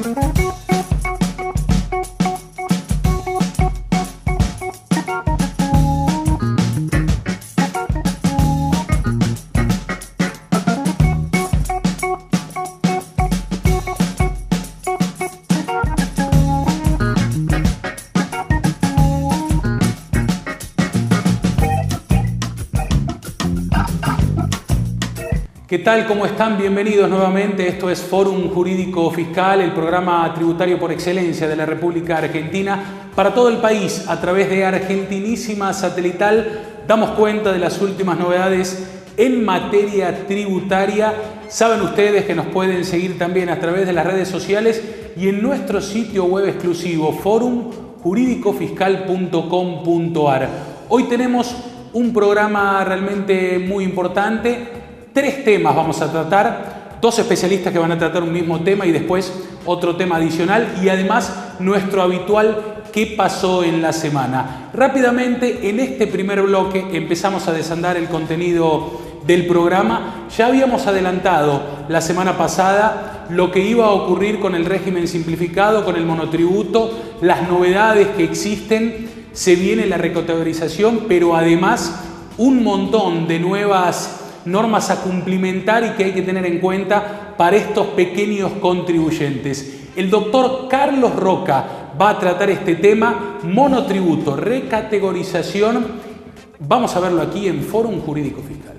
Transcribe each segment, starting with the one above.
¿Qué tal? ¿Cómo están? Bienvenidos nuevamente. Esto es Fórum Jurídico Fiscal, el programa tributario por excelencia de la República Argentina para todo el país. A través de Argentinísima Satelital damos cuenta de las últimas novedades en materia tributaria. Saben ustedes que nos pueden seguir también a través de las redes sociales y en nuestro sitio web exclusivo forumjuridicofiscal.com.ar. Hoy tenemos un programa realmente muy importante. 3 temas vamos a tratar, 2 especialistas que van a tratar un mismo tema y después otro tema adicional y además nuestro habitual ¿qué pasó en la semana? Rápidamente, en este primer bloque empezamos a desandar el contenido del programa. Ya habíamos adelantado la semana pasada lo que iba a ocurrir con el régimen simplificado, con el monotributo, las novedades que existen, se viene la recategorización, pero además un montón de nuevas normas a cumplimentar y que hay que tener en cuenta para estos pequeños contribuyentes. El doctor Carlos Roca va a tratar este tema, monotributo, recategorización. Vamos a verlo aquí en Fórum Jurídico Fiscal.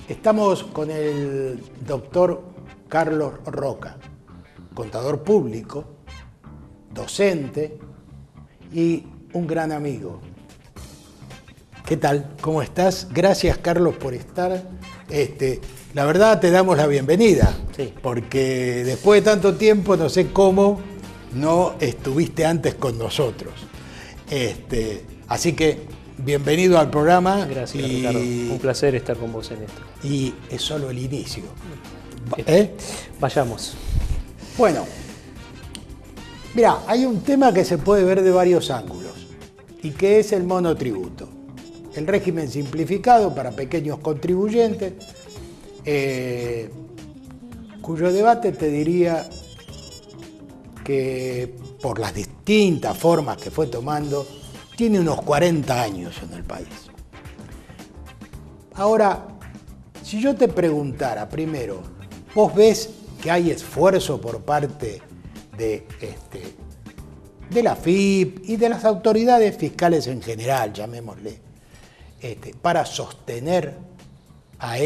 Estamos con el doctor Carlos Roca, contador público, docente y un gran amigo. ¿Qué tal? ¿Cómo estás? Gracias, Carlos, por estar. La verdad, te damos la bienvenida, sí, porque después de tanto tiempo, no sé cómo, no estuviste antes con nosotros. Así que, bienvenido al programa. Gracias, Ricardo. Un placer estar con vos en esto. Y es solo el inicio. Vayamos. Bueno, mira, hay un tema que se puede ver de varios ángulos y que es el monotributo. El régimen simplificado para pequeños contribuyentes, cuyo debate te diría que por las distintas formas que fue tomando, tiene unos 40 años en el país. Ahora, si yo te preguntara primero, ¿vos ves que hay esfuerzo por parte de la AFIP y de las autoridades fiscales en general, llamémosle, para sostener a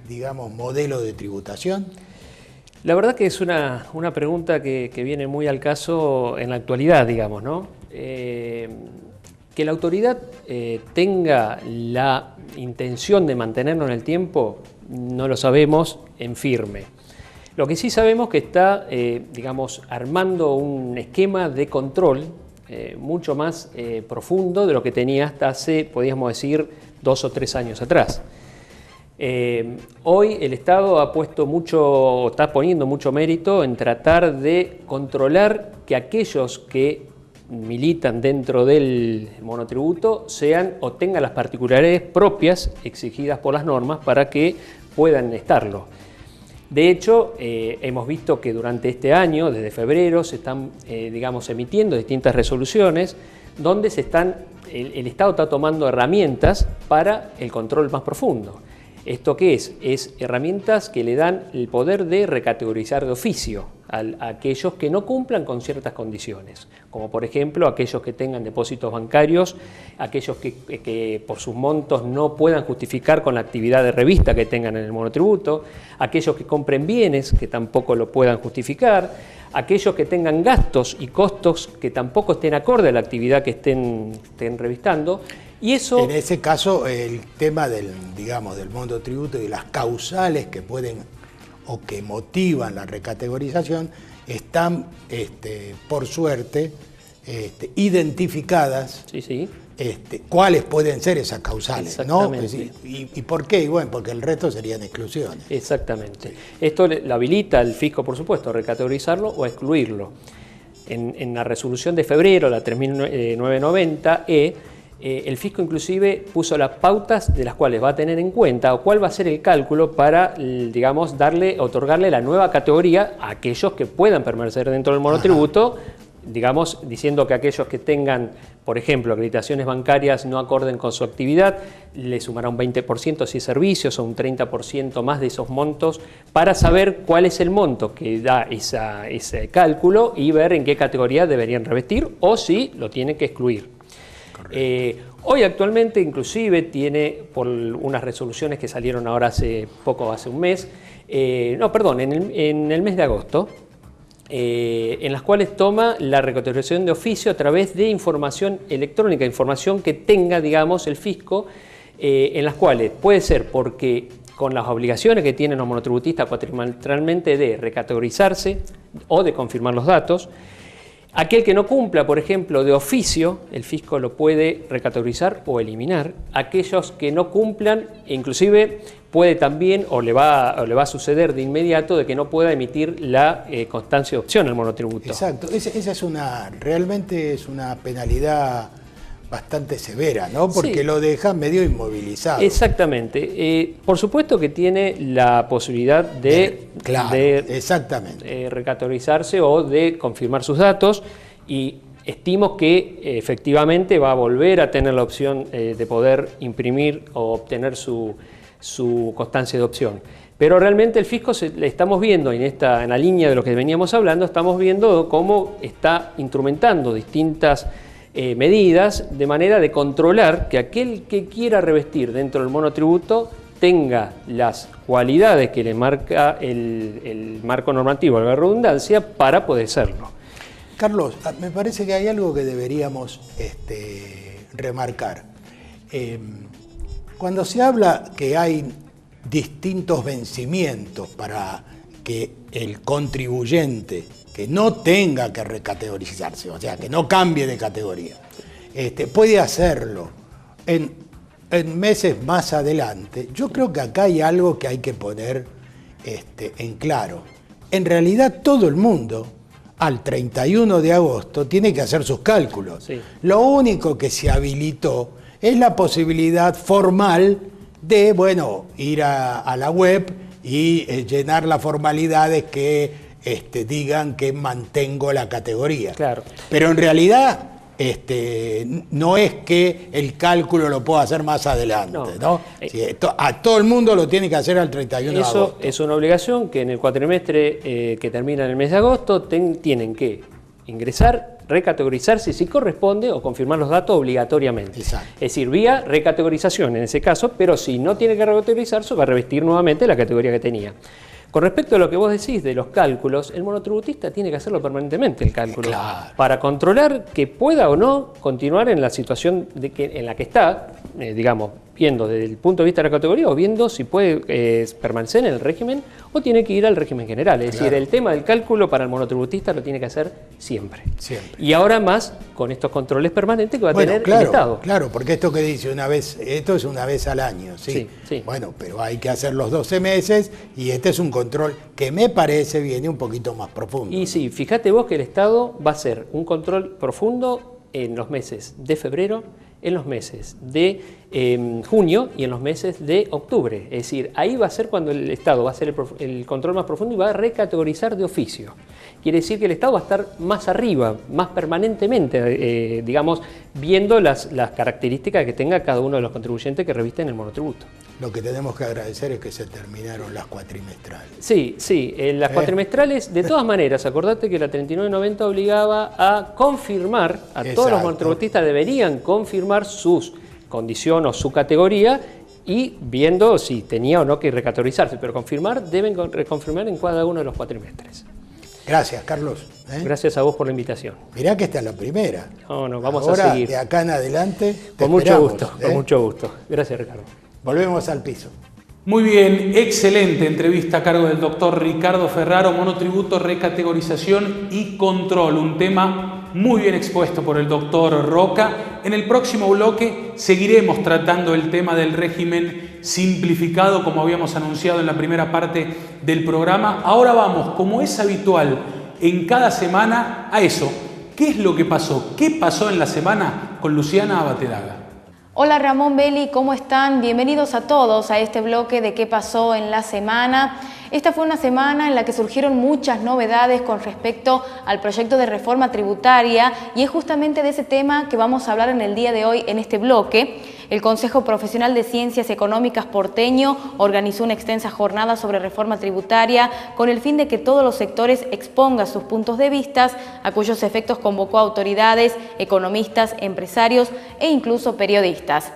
digamos, modelo de tributación? La verdad que es una pregunta que viene muy al caso en la actualidad, digamos, ¿no? Que la autoridad tenga la intención de mantenerlo en el tiempo, no lo sabemos en firme. Lo que sí sabemos que está, digamos, armando un esquema de control mucho más profundo de lo que tenía hasta hace, podríamos decir, 2 o 3 años atrás. Hoy el Estado está poniendo mucho mérito en tratar de controlar que aquellos que militan dentro del monotributo sean o tengan las particularidades propias exigidas por las normas para que puedan estarlo. De hecho, hemos visto que durante este año, desde febrero, se están digamos, emitiendo distintas resoluciones donde el Estado está tomando herramientas para el control más profundo. ¿Esto qué es? Es herramientas que le dan el poder de recategorizar de oficio a aquellos que no cumplan con ciertas condiciones, como por ejemplo aquellos que tengan depósitos bancarios, aquellos que por sus montos no puedan justificar con la actividad de revista que tengan en el monotributo, aquellos que compren bienes que tampoco lo puedan justificar, aquellos que tengan gastos y costos que tampoco estén acorde a la actividad que estén revistando. Y eso, en ese caso, el tema del monotributo y las causales que pueden o que motivan la recategorización están, por suerte, identificadas. Sí, sí. ¿Cuáles pueden ser esas causales? Exactamente. ¿No? ¿Y por qué? Y bueno, porque el resto serían exclusiones. Exactamente. Sí. Esto le habilita al fisco, por supuesto, a recategorizarlo o a excluirlo. En la resolución de febrero, la 3990E, el fisco inclusive puso las pautas de las cuales va a tener en cuenta o cuál va a ser el cálculo para, digamos, otorgarle la nueva categoría a aquellos que puedan permanecer dentro del monotributo, digamos, diciendo que aquellos que tengan, por ejemplo, acreditaciones bancarias no acorden con su actividad, le sumará un 20% si es servicios o un 30% más de esos montos para saber cuál es el monto que da ese cálculo y ver en qué categoría deberían revestir o si lo tienen que excluir. Hoy actualmente inclusive tiene, por unas resoluciones que salieron ahora hace poco, hace un mes, en el mes de agosto, en las cuales toma la recategorización de oficio a través de información electrónica, información que tenga, digamos, el fisco, en las cuales puede ser porque con las obligaciones que tienen los monotributistas cuatrimestralmente de recategorizarse o de confirmar los datos. Aquel que no cumpla, por ejemplo, de oficio, el fisco lo puede recategorizar o eliminar. Aquellos que no cumplan, inclusive puede también, o le va a suceder de inmediato, de que no pueda emitir la constancia de opción al monotributo. Exacto, esa es realmente es una penalidad bastante severa, ¿no? Porque sí, lo deja medio inmovilizado. Exactamente. Por supuesto que tiene la posibilidad de recategorizarse o de confirmar sus datos y estimo que efectivamente va a volver a tener la opción de poder imprimir o obtener su constancia de opción. Pero realmente el fisco le estamos viendo, en la línea de lo que veníamos hablando, estamos viendo cómo está instrumentando distintas medidas de manera de controlar que aquel que quiera revestir dentro del monotributo tenga las cualidades que le marca el marco normativo, la redundancia, para poder serlo. Carlos, me parece que hay algo que deberíamos remarcar. Cuando se habla que hay distintos vencimientos para que el contribuyente que no tenga que recategorizarse, o sea, que no cambie de categoría, puede hacerlo en meses más adelante. Yo creo que acá hay algo que hay que poner en claro. En realidad todo el mundo al 31 de agosto tiene que hacer sus cálculos. Sí. Lo único que se habilitó es la posibilidad formal de, ir a la web y llenar las formalidades que digan que mantengo la categoría. Claro. Pero en realidad no es que el cálculo lo pueda hacer más adelante, ¿no? Sí, a todo el mundo lo tiene que hacer al 31 de agosto. Eso es una obligación que en el cuatrimestre que termina en el mes de agosto tienen que ingresar, recategorizarse si corresponde o confirmar los datos obligatoriamente. Exacto. Es decir, vía recategorización en ese caso, pero si no tiene que recategorizarse va a revestir nuevamente la categoría que tenía. Con respecto a lo que vos decís de los cálculos, el monotributista tiene que hacerlo permanentemente el cálculo, claro, para controlar que pueda o no continuar en la situación en la que está, digamos, viendo desde el punto de vista de la categoría o viendo si puede permanecer en el régimen o tiene que ir al régimen general. Es decir, el tema del cálculo para el monotributista lo tiene que hacer siempre. Y ahora más con estos controles permanentes que va a tener el Estado. Claro, porque esto que dice esto es una vez al año, ¿sí? Sí. Bueno, pero hay que hacer los 12 meses y este es un control que me parece viene un poquito más profundo. Y sí, fíjate vos que el Estado va a hacer un control profundo en los meses de febrero, en los meses de junio y en los meses de octubre. Es decir, ahí va a ser cuando el Estado va a hacer el control más profundo y va a recategorizar de oficio. Quiere decir que el Estado va a estar más arriba, más permanentemente, digamos, viendo las características que tenga cada uno de los contribuyentes que revisten el monotributo. Lo que tenemos que agradecer es que se terminaron las cuatrimestrales. Sí, las cuatrimestrales, de todas maneras, acordate que la 3990 obligaba a confirmar, todos los monotributistas deberían confirmar sus condiciones o su categoría y viendo si tenía o no que recategorizarse, pero deben reconfirmar en cada uno de los cuatrimestres. Gracias, Carlos. Gracias a vos por la invitación. Mirá que esta es la primera. No, vamos Ahora, a seguir. De acá en adelante, con mucho gusto, con mucho gusto. Gracias, Ricardo. Volvemos al piso. Muy bien, excelente entrevista a cargo del doctor Ricardo Ferraro, monotributo, recategorización y control, un tema muy bien expuesto por el doctor Roca. En el próximo bloque seguiremos tratando el tema del régimen simplificado, como habíamos anunciado en la primera parte del programa. Ahora vamos, como es habitual en cada semana, a eso. ¿Qué es lo que pasó? ¿Qué pasó en la semana con Luciana Abatedaga? Hola Ramón, Beli, ¿cómo están? Bienvenidos a todos a este bloque de qué pasó en la semana. Esta fue una semana en la que surgieron muchas novedades con respecto al proyecto de reforma tributaria y es justamente de ese tema que vamos a hablar en el día de hoy en este bloque. El Consejo Profesional de Ciencias Económicas porteño organizó una extensa jornada sobre reforma tributaria con el fin de que todos los sectores expongan sus puntos de vista, a cuyos efectos convocó a autoridades, economistas, empresarios e incluso periodistas.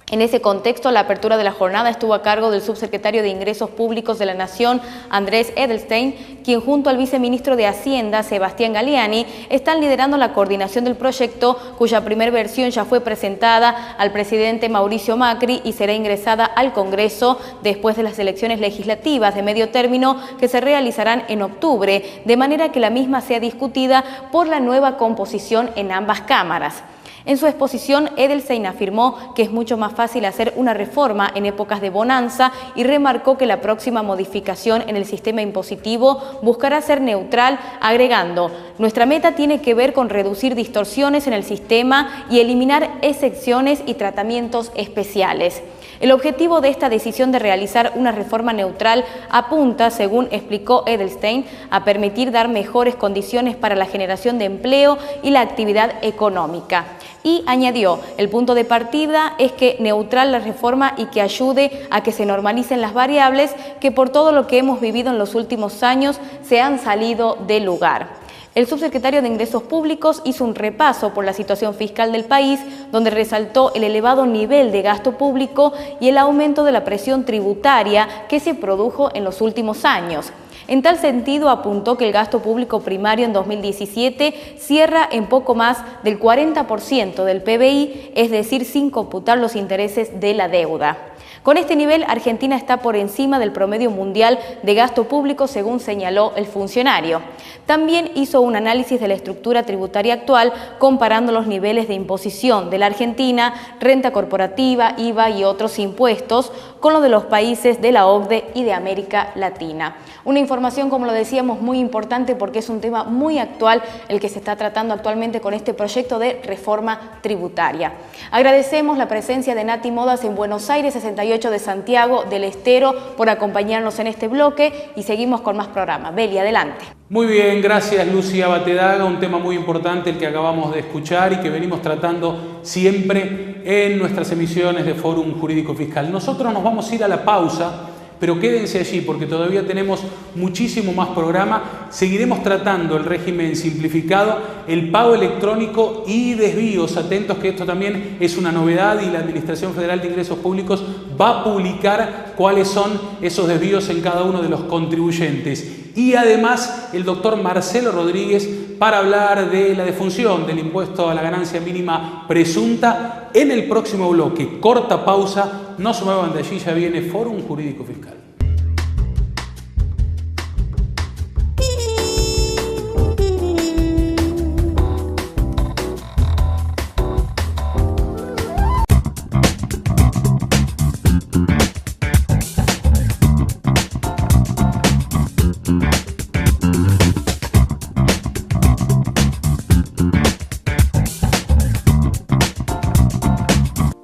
En ese contexto, la apertura de la jornada estuvo a cargo del subsecretario de Ingresos Públicos de la Nación, Andrés Edelstein, quien junto al viceministro de Hacienda, Sebastián Galeani, están liderando la coordinación del proyecto, cuya primera versión ya fue presentada al presidente Mauricio Macri y será ingresada al Congreso después de las elecciones legislativas de medio término que se realizarán en octubre, de manera que la misma sea discutida por la nueva composición en ambas cámaras. En su exposición, Edelstein afirmó que es mucho más fácil hacer una reforma en épocas de bonanza y remarcó que la próxima modificación en el sistema impositivo buscará ser neutral, agregando: nuestra meta tiene que ver con reducir distorsiones en el sistema y eliminar excepciones y tratamientos especiales. El objetivo de esta decisión de realizar una reforma neutral apunta, según explicó Edelstein, a permitir dar mejores condiciones para la generación de empleo y la actividad económica. Y añadió, el punto de partida es que neutral la reforma y que ayude a que se normalicen las variables que por todo lo que hemos vivido en los últimos años se han salido del lugar. El subsecretario de Ingresos Públicos hizo un repaso por la situación fiscal del país, donde resaltó el elevado nivel de gasto público y el aumento de la presión tributaria que se produjo en los últimos años. En tal sentido, apuntó que el gasto público primario en 2017 cierra en poco más del 40% del PBI, es decir, sin computar los intereses de la deuda. Con este nivel, Argentina está por encima del promedio mundial de gasto público, según señaló el funcionario. También hizo un análisis de la estructura tributaria actual, comparando los niveles de imposición de la Argentina, renta corporativa, IVA y otros impuestos, con los de los países de la OCDE y de América Latina. Una información, como lo decíamos, muy importante porque es un tema muy actual el que se está tratando actualmente con este proyecto de reforma tributaria. Agradecemos la presencia de Nati Modas en Buenos Aires, 68 de Santiago del Estero, por acompañarnos en este bloque y seguimos con más programa. Beli, adelante. Muy bien, gracias Lucía Batedaga, un tema muy importante el que acabamos de escuchar y que venimos tratando siempre en nuestras emisiones de Fórum Jurídico Fiscal. Nosotros nos vamos a ir a la pausa, pero quédense allí porque todavía tenemos muchísimo más programa. Seguiremos tratando el régimen simplificado, el pago electrónico y desvíos. Atentos que esto también es una novedad y la Administración Federal de Ingresos Públicos va a publicar cuáles son esos desvíos en cada uno de los contribuyentes. Y además el doctor Marcelo Rodríguez para hablar de la defunción del impuesto a la ganancia mínima presunta en el próximo bloque. Corta pausa, no se muevan de allí, ya viene Fórum Jurídico Fiscal.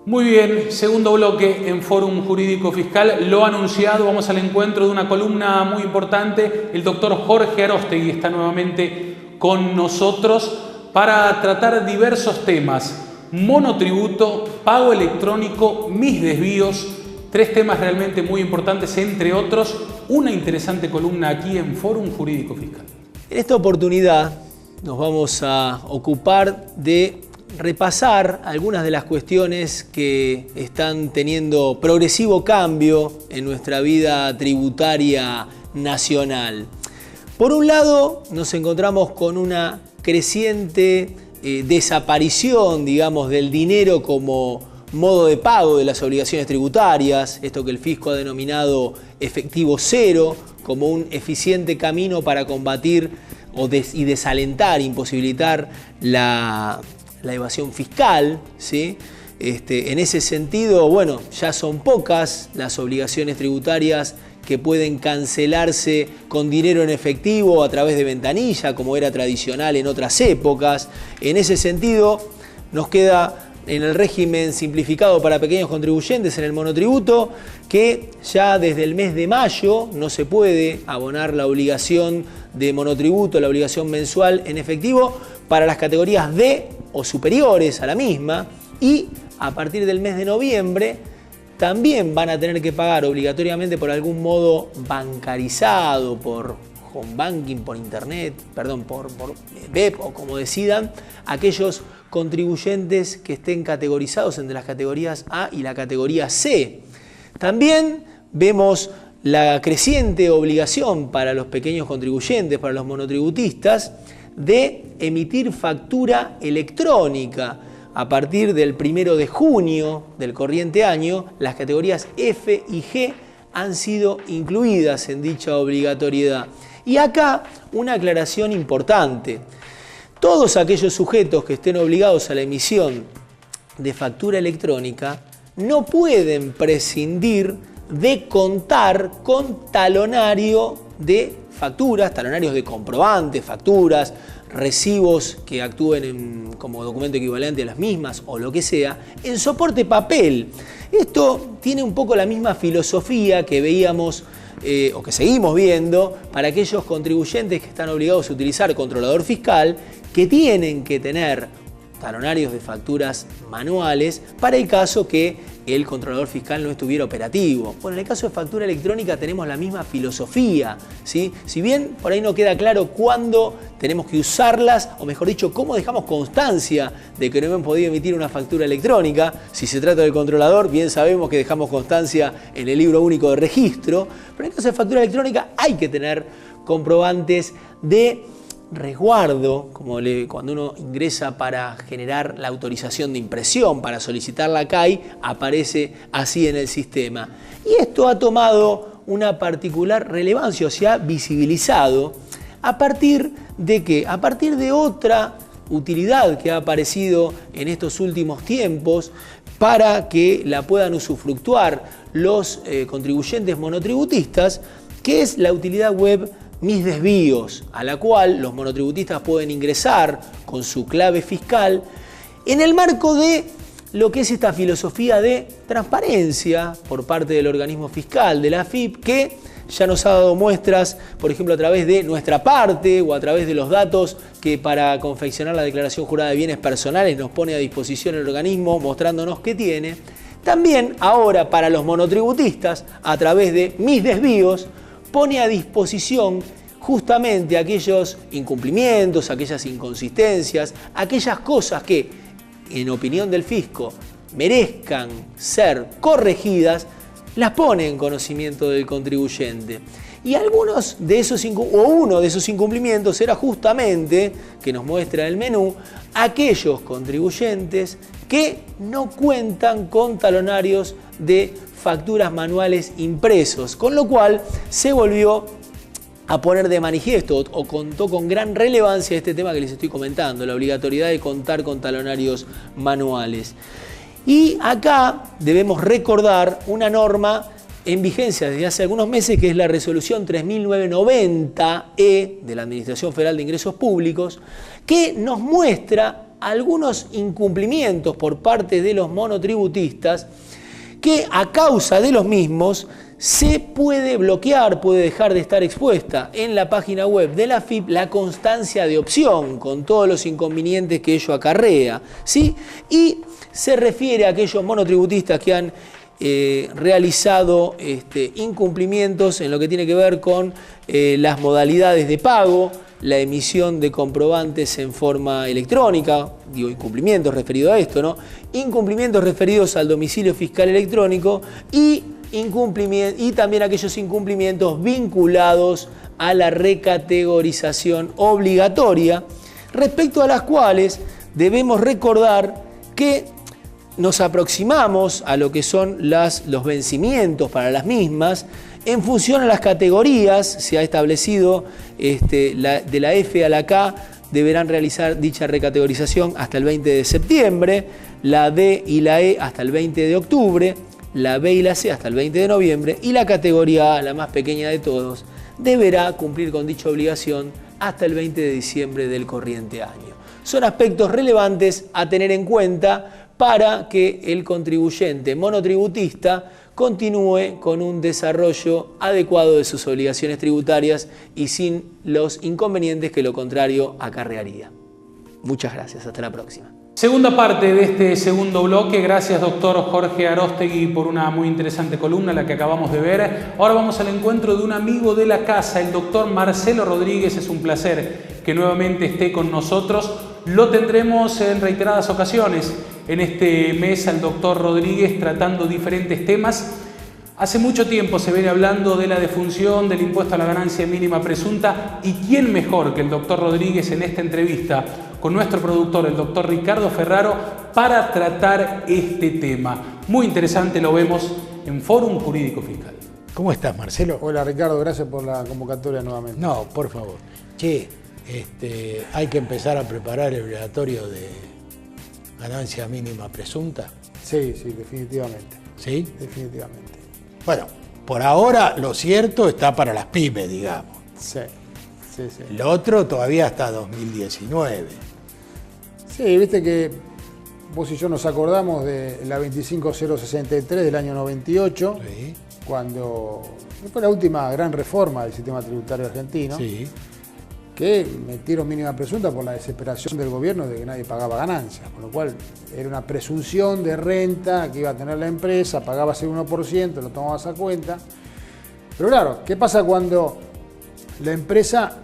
Muy bien, segundo bloque en Fórum Jurídico Fiscal. Lo anunciado, vamos al encuentro de una columna muy importante. El doctor Jorge Aróstegui está nuevamente con nosotros para tratar diversos temas. Monotributo, pago electrónico, mis desvíos. Tres temas realmente muy importantes, entre otros, una interesante columna aquí en Fórum Jurídico Fiscal. En esta oportunidad nos vamos a ocupar de repasar algunas de las cuestiones que están teniendo progresivo cambio en nuestra vida tributaria nacional. Por un lado, nos encontramos con una creciente desaparición, digamos, del dinero como modo de pago de las obligaciones tributarias, esto que el fisco ha denominado efectivo cero, como un eficiente camino para combatir y desalentar, imposibilitar la evasión fiscal, ¿sí? En ese sentido, bueno, ya son pocas las obligaciones tributarias que pueden cancelarse con dinero en efectivo a través de ventanilla, como era tradicional en otras épocas. En ese sentido, nos queda en el régimen simplificado para pequeños contribuyentes en el monotributo, que ya desde el mes de mayo no se puede abonar la obligación de monotributo, la obligación mensual en efectivo para las categorías D o superiores a la misma, y a partir del mes de noviembre también van a tener que pagar obligatoriamente por algún modo bancarizado, por home banking, por internet, perdón, por web o como decidan, aquellos contribuyentes que estén categorizados entre las categorías A y la categoría C. También vemos la creciente obligación para los pequeños contribuyentes, para los monotributistas, de emitir factura electrónica. A partir del 1 de junio del corriente año, las categorías F y G han sido incluidas en dicha obligatoriedad. Y acá una aclaración importante. Todos aquellos sujetos que estén obligados a la emisión de factura electrónica no pueden prescindir de contar con talonario de facturas, talonarios de comprobantes, facturas, recibos que actúen como documento equivalente a las mismas o lo que sea, en soporte papel. Esto tiene un poco la misma filosofía que veíamos o que seguimos viendo para aquellos contribuyentes que están obligados a utilizar controlador fiscal, que tienen que tener talonarios de facturas manuales para el caso que el controlador fiscal no estuviera operativo. Bueno, en el caso de factura electrónica tenemos la misma filosofía, ¿sí? Si bien por ahí no queda claro cuándo tenemos que usarlas, o mejor dicho, cómo dejamos constancia de que no hemos podido emitir una factura electrónica. Si se trata del controlador, bien sabemos que dejamos constancia en el libro único de registro, pero en el caso de factura electrónica hay que tener comprobantes de resguardo, como cuando uno ingresa para generar la autorización de impresión, para solicitar la CAI, aparece así en el sistema. Y esto ha tomado una particular relevancia, o se ha visibilizado a partir de ¿qué? A partir de otra utilidad que ha aparecido en estos últimos tiempos para que la puedan usufructuar los contribuyentes monotributistas, que es la utilidad web Mis Desvíos, a la cual los monotributistas pueden ingresar con su clave fiscal en el marco de lo que es esta filosofía de transparencia por parte del organismo fiscal, de la AFIP, que ya nos ha dado muestras, por ejemplo, a través de nuestra parte o a través de los datos que para confeccionar la declaración jurada de bienes personales nos pone a disposición el organismo, mostrándonos qué tiene. También ahora para los monotributistas, a través de Mis Desvíos, pone a disposición justamente aquellos incumplimientos, aquellas inconsistencias, aquellas cosas que, en opinión del fisco, merezcan ser corregidas, las pone en conocimiento del contribuyente. Y algunos de esos, uno de esos incumplimientos era justamente, que nos muestra el menú, aquellos contribuyentes que no cuentan con talonarios de facturas manuales impresos, con lo cual se volvió a poner de manifiesto o contó con gran relevancia este tema que les estoy comentando, la obligatoriedad de contar con talonarios manuales. Y acá debemos recordar una norma en vigencia desde hace algunos meses, que es la resolución 3990-E de la Administración Federal de Ingresos Públicos, que nos muestra algunos incumplimientos por parte de los monotributistas que a causa de los mismos se puede bloquear, puede dejar de estar expuesta en la página web de la AFIP la constancia de opción con todos los inconvenientes que ello acarrea, ¿sí? Y se refiere a aquellos monotributistas que han realizado incumplimientos en lo que tiene que ver con las modalidades de pago, la emisión de comprobantes en forma electrónica, digo incumplimientos referidos a esto, ¿no? Incumplimientos referidos al domicilio fiscal electrónico y también aquellos incumplimientos vinculados a la recategorización obligatoria, respecto a las cuales debemos recordar que nos aproximamos a lo que son los vencimientos para las mismas. En función a las categorías, se ha establecido de la F a la K, deberán realizar dicha recategorización hasta el 20 de septiembre, la D y la E hasta el 20 de octubre, la B y la C hasta el 20 de noviembre, y la categoría A, la más pequeña de todos, deberá cumplir con dicha obligación hasta el 20 de diciembre del corriente año. Son aspectos relevantes a tener en cuenta para que el contribuyente monotributista continúe con un desarrollo adecuado de sus obligaciones tributarias y sin los inconvenientes que lo contrario acarrearía. Muchas gracias, hasta la próxima. Segunda parte de este segundo bloque. Gracias, doctor Jorge Aróstegui, por una muy interesante columna, la que acabamos de ver. Ahora vamos al encuentro de un amigo de la casa, el doctor Marcelo Rodríguez. Es un placer que nuevamente esté con nosotros. Lo tendremos en reiteradas ocasiones en este mes al doctor Rodríguez tratando diferentes temas. Hace mucho tiempo se viene hablando de la defunción del impuesto a la ganancia mínima presunta, y quién mejor que el doctor Rodríguez en esta entrevista con nuestro productor, el doctor Ricardo Ferraro, para tratar este tema. Muy interesante, lo vemos en Fórum Jurídico Fiscal. ¿Cómo estás, Marcelo? Hola, Ricardo, gracias por la convocatoria nuevamente. No, por favor. Che, hay que empezar a preparar el obligatorio de ganancia mínima presunta. Sí, definitivamente. ¿Sí? Definitivamente. Bueno, por ahora lo cierto está para las pymes, digamos. Sí. El otro todavía hasta 2019. Sí, viste que vos y yo nos acordamos de la 25063 del año 98, Sí. cuando fue la última gran reforma del sistema tributario argentino, Sí. que metieron mínima presunta por la desesperación del gobierno de que nadie pagaba ganancias, con lo cual era una presunción de renta que iba a tener la empresa, pagabas el 1%, lo tomabas a cuenta. Pero claro, ¿qué pasa cuando la empresa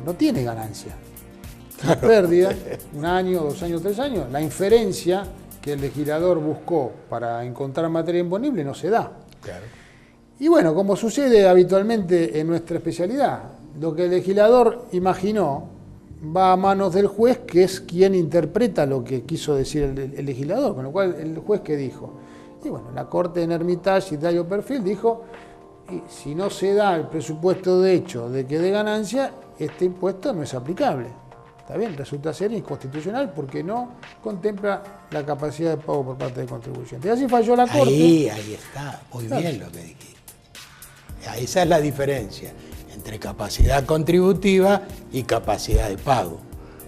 no tiene ganancia? Una pérdida, 1 año, 2 años, 3 años, la inferencia que el legislador buscó para encontrar materia imponible no se da. Claro. Y bueno, como sucede habitualmente en nuestra especialidad, lo que el legislador imaginó va a manos del juez, que es quien interpreta lo que quiso decir el legislador, con lo cual el juez que dijo. Y bueno, la Corte en Hermitage y Dallo Perfil dijo, y si no se da el presupuesto de hecho de que dé ganancia, este impuesto no es aplicable. Está bien, resulta ser inconstitucional porque no contempla la capacidad de pago por parte del contribuyente. Y así falló la Corte. Ahí está, muy Claro. bien lo que dijiste. Esa es la diferencia entre capacidad contributiva y capacidad de pago.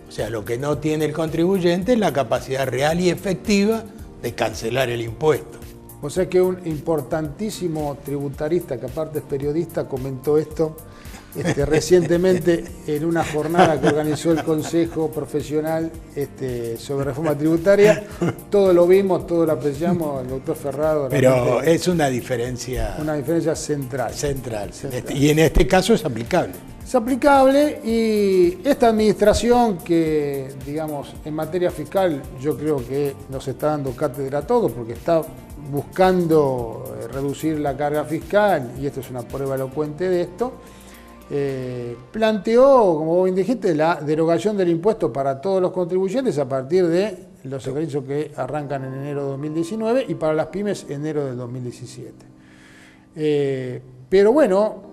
O sea, lo que no tiene el contribuyente es la capacidad real y efectiva de cancelar el impuesto. O sea que un importantísimo tributarista, que aparte es periodista, comentó esto recientemente en una jornada que organizó el Consejo Profesional sobre reforma tributaria. Todo lo vimos, todo lo apreciamos, el doctor Ferraro. Pero es una diferencia central. central. Y en este caso es aplicable. Es aplicable, y esta administración que, digamos, en materia fiscal yo creo que nos está dando cátedra a todos, porque está buscando reducir la carga fiscal, y esto es una prueba elocuente de esto, planteó, como vos bien dijiste, la derogación del impuesto para todos los contribuyentes a partir de los ejercicios que arrancan en enero de 2019 y para las pymes enero del 2017. Pero bueno,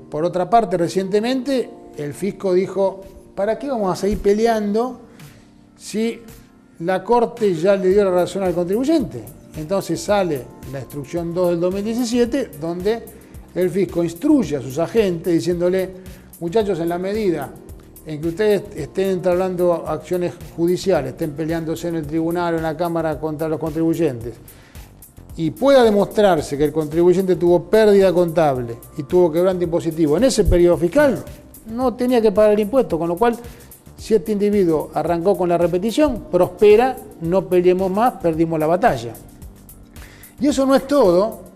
por otra parte, recientemente el fisco dijo, ¿para qué vamos a seguir peleando si la Corte ya le dio la razón al contribuyente? Entonces sale la instrucción 2 del 2017, donde el fisco instruye a sus agentes diciéndole, muchachos, en la medida en que ustedes estén entablando acciones judiciales, estén peleándose en el tribunal o en la Cámara contra los contribuyentes, y pueda demostrarse que el contribuyente tuvo pérdida contable y tuvo quebrante impositivo en ese periodo fiscal, no tenía que pagar el impuesto, con lo cual, si este individuo arrancó con la repetición, prospera, no peleemos más, perdimos la batalla. Y eso no es todo.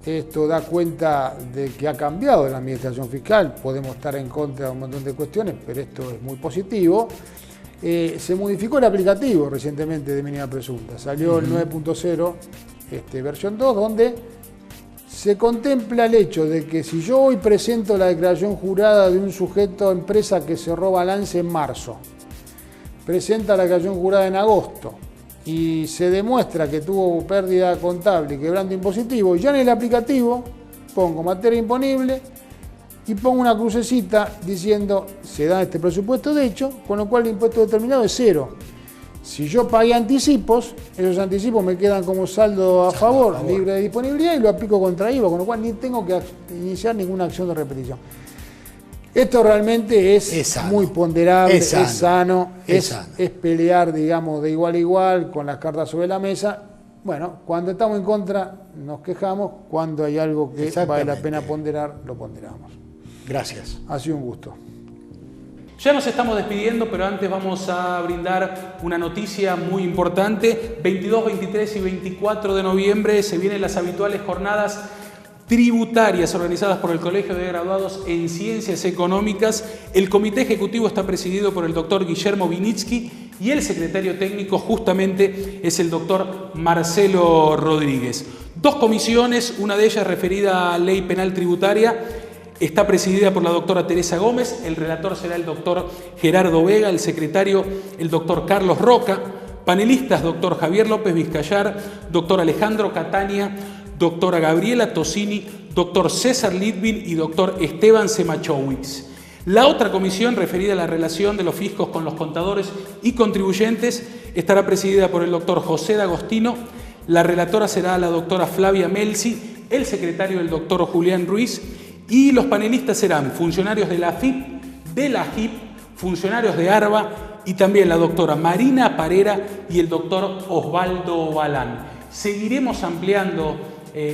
Esto da cuenta de que ha cambiado la administración fiscal. Podemos estar en contra de un montón de cuestiones, pero esto es muy positivo. Se modificó el aplicativo recientemente de mínima presunta. Salió el 9.0, versión 2, donde se contempla el hecho de que si yo hoy presento la declaración jurada de un sujeto o empresa que cerró balance en marzo, presenta la declaración jurada en agosto, y se demuestra que tuvo pérdida contable y quebrante impositivo, ya en el aplicativo pongo materia imponible y pongo una crucecita diciendo se da este presupuesto de hecho, con lo cual el impuesto determinado es 0. Si yo pagué anticipos, esos anticipos me quedan como saldo a favor, libre de disponibilidad, y lo aplico contra IVA, con lo cual ni tengo que iniciar ninguna acción de repetición. Esto realmente es sano. muy ponderable, Es sano. es pelear, digamos, de igual a igual, con las cartas sobre la mesa. Bueno, cuando estamos en contra nos quejamos, cuando hay algo que vale la pena ponderar, lo ponderamos. Gracias. Ha sido un gusto. Ya nos estamos despidiendo, pero antes vamos a brindar una noticia muy importante. 22, 23 y 24 de noviembre se vienen las habituales jornadas tributarias organizadas por el Colegio de Graduados en Ciencias Económicas. El comité ejecutivo está presidido por el doctor Guillermo Vinitsky y el secretario técnico justamente es el doctor Marcelo Rodríguez. 2 comisiones, una de ellas referida a ley penal tributaria, está presidida por la doctora Teresa Gómez, el relator será el doctor Gerardo Vega, el secretario el doctor Carlos Roca, panelistas doctor Javier López Vizcayar, doctor Alejandro Catania, doctora Gabriela Tosini, doctor César Litvin y doctor Esteban Semachowicz. La otra comisión, referida a la relación de los fiscos con los contadores y contribuyentes, estará presidida por el doctor José D'Agostino, la relatora será la doctora Flavia Melzi, el secretario el doctor Julián Ruiz, y los panelistas serán funcionarios de la AFIP, de la AGIP, funcionarios de ARBA y también la doctora Marina Parera y el doctor Osvaldo Balán. Seguiremos ampliando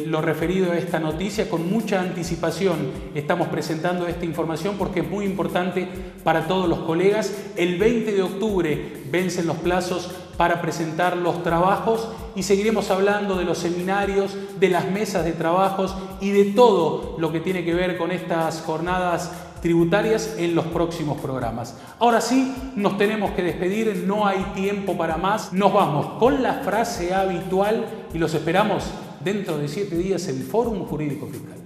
lo referido a esta noticia con mucha anticipación. Estamos presentando esta información porque es muy importante para todos los colegas. El 20 de octubre vencen los plazos para presentar los trabajos y seguiremos hablando de los seminarios, de las mesas de trabajos y de todo lo que tiene que ver con estas jornadas tributarias en los próximos programas. Ahora sí, nos tenemos que despedir, no hay tiempo para más. Nos vamos con la frase habitual y los esperamos dentro de 7 días en el Fórum Jurídico Fiscal.